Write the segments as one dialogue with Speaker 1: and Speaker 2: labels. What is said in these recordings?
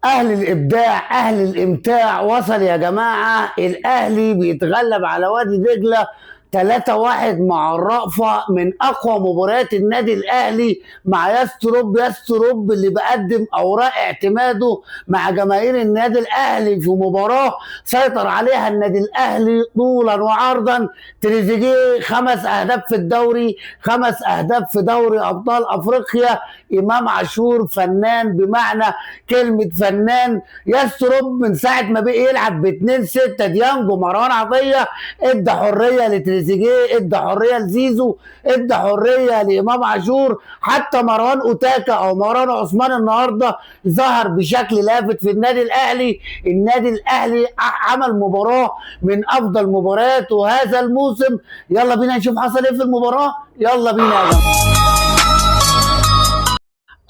Speaker 1: اهل الابداع اهل الامتاع وصل يا جماعه. الاهلي بيتغلب على وادي دجله 3-1 مع الرأفة، من اقوى مباريات النادي الاهلي مع ياستروب اللي بقدم اوراق اعتماده مع جماهير النادي الاهلي في مباراه سيطر عليها النادي الاهلي طولا وعرضا. تريزيجيه 5 اهداف في الدوري، 5 اهداف في دوري ابطال افريقيا. امام عاشور فنان بمعنى كلمه فنان. ياستروب من ساعه ما بقي يلعب ب 2-6 ديانجو مروان عطيه ادى حريه لتريزيجيه، ادى حريه لزيزو، ادى حريه لامام عاشور. حتى مروان اوتاكا او مروان عثمان النهارده ظهر بشكل لافت في النادي الاهلي. النادي الاهلي عمل مباراه من افضل مبارياته هذا الموسم. يلا بينا نشوف حصل ايه في المباراه. يلا بينا يا جماعه.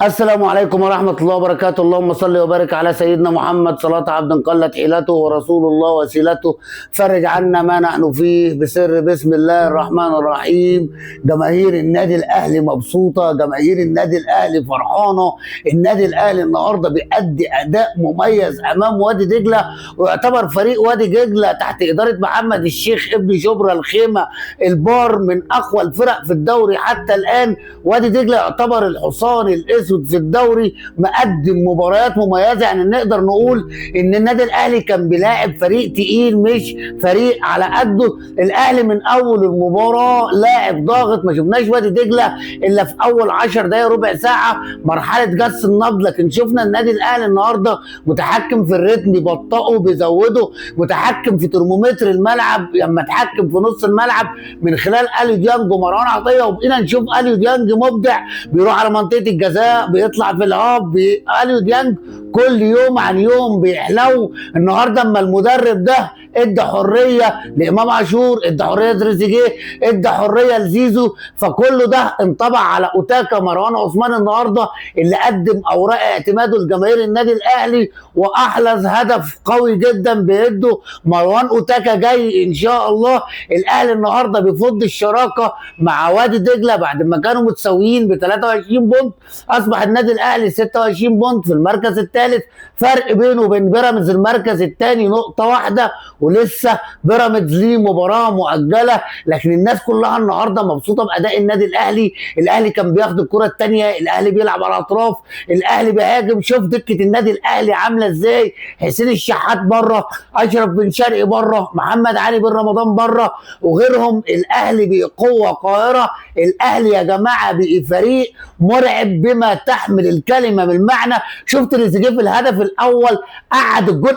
Speaker 1: السلام عليكم ورحمة الله وبركاته. اللهم صل وبارك على سيدنا محمد صلاة عبد قلت حيلته ورسول الله وسيلته. فرج عنا ما نحن فيه بسر بسم الله الرحمن الرحيم. جماهير النادي الأهلي مبسوطة، جماهير النادي الأهلي فرحانة. النادي الأهلي النهاردة بيأدي أداء مميز أمام وادي دجلة، ويعتبر فريق وادي دجلة تحت إدارة محمد الشيخ ابن شبرا الخيمة البار من أقوى الفرق في الدوري حتى الآن. وادي دجلة يعتبر الحصان الأسود في الدوري، مقدم مباريات مميزه. يعني نقدر نقول ان النادي الاهلي كان بيلاعب فريق تقيل مش فريق على قده. الاهلي من اول المباراه لاعب ضاغط، ما شفناش وادي دجله الا في اول 10 دقائق ربع ساعه مرحله جس النبض. لكن شفنا النادي الاهلي النهارده متحكم في الريتم، بيبطئه بيزوده، متحكم في ترمومتر الملعب لما اتحكم في نص الملعب من خلال اليو ديانج ومروان عطيه. وبقينا نشوف اليو ديانج مبدع، بيروح على منطقه الجزاء، بيطلع في الهاب. اليو ديانج كل يوم عن يوم بيحلو. النهارده اما المدرب ده ادى حريه لامام عاشور، ادى حريه لتريزيجيه، ادى حريه لزيزو، فكله ده انطبع على اوتاكا مروان عثمان النهارده اللي قدم اوراق اعتماده لجماهير النادي الاهلي واحرز هدف قوي جدا بيده مروان اوتاكا. جاي ان شاء الله الاهلي النهارده بيفض الشراكه مع وادي دجله بعد ما كانوا متساويين ب 23 بونت. اصبح النادي الاهلي 26 بونت في المركز الثالث، فرق بينه وبين بيراميدز المركز الثاني نقطه واحده، ولسه بيراميدز ليه مباراه مؤجله. لكن الناس كلها النهارده مبسوطه باداء النادي الاهلي. الاهلي كان بياخد الكره الثانيه، الاهلي بيلعب على الاطراف، الاهلي بيهاجم. شوف دكه النادي الاهلي عامله ازاي. حسين الشحات بره، اشرف بن شرقي بره، محمد علي بن رمضان بره، وغيرهم. الاهلي بقوه قاهره. الاهلي يا جماعه بقى فريق مرعب بما تحمل الكلمه من معنى. شفت تريزيجيه في الهدف الاول قعد الجون،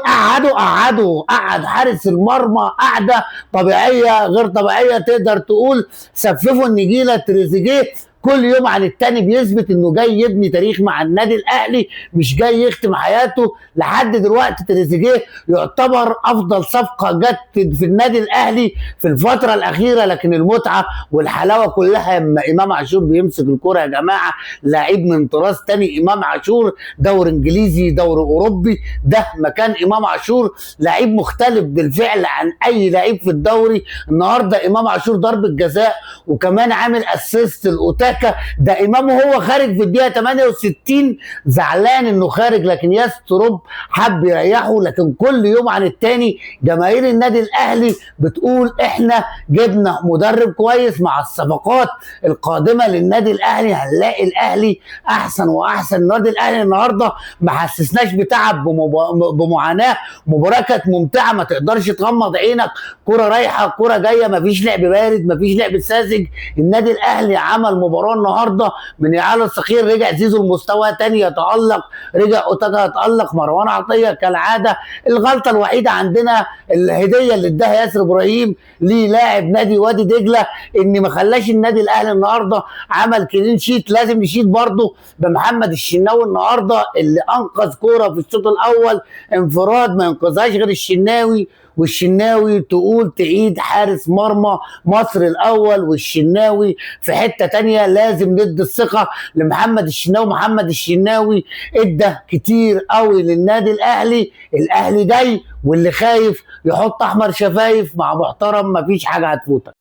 Speaker 1: قعد حارس المرمى قعده طبيعيه غير طبيعيه، تقدر تقول سففوا النجيله. تريزيجيه كل يوم عن التاني بيثبت انه جاي يبني تاريخ مع النادي الاهلي، مش جاي يختم حياته. لحد دلوقتي تريزيجيه يعتبر افضل صفقه جت في النادي الاهلي في الفتره الاخيره. لكن المتعه والحلاوه كلها لما امام عاشور بيمسك الكره يا جماعه. لعيب من طراز تاني امام عاشور، دور انجليزي دور اوروبي، ده مكان امام عاشور. لعيب مختلف بالفعل عن اي لعيب في الدوري. النهارده امام عاشور ضربه جزاء وكمان عامل اسيست الاوتاكا. ده امام وهو خارج في الدقيقه 68 زعلان انه خارج، لكن ياستروب حب يريحه. لكن كل يوم عن التاني جماهير النادي الاهلي بتقول احنا جبنا مدرب كويس. مع الصفقات القادمه للنادي الاهلي هنلاقي الاهلي احسن واحسن. النادي الاهلي النهارده ما حسسناش بتعب بمعاناه. مباراه كانت ممتعه، ما تقدرش تغمض عينك، كره رايحه كره جايه، ما فيش لعب بارد، ما فيش لعب ساذج. النادي الاهلي عمل مباراه النهارده من اعاله الصخير. رجع زيزو لمستوى تاني يتالق، رجع اوتاكا يتالق، مروان عطيه كالعاده. الغلطه الوحيده عندنا الهديه اللي اداها ياسر ابراهيم للاعب نادي وادي دجله ان ما خلاش النادي الاهلي النهارده عمل كلين شيت. لازم نشيد برضه بمحمد الشناوي النهارده اللي انقذ كوره في الشوط الاول انفراد ما ينقذهاش غير الشناوي. والشناوي تقول تعيد حارس مرمى مصر الاول. والشناوي في حته تانيه لازم ندي الثقه لمحمد الشناوي. محمد الشناوي ادى كتير قوي للنادي الاهلي. الاهلي جاي واللي خايف يحط احمر شفايف مع محترم، مفيش حاجه هتفوتك.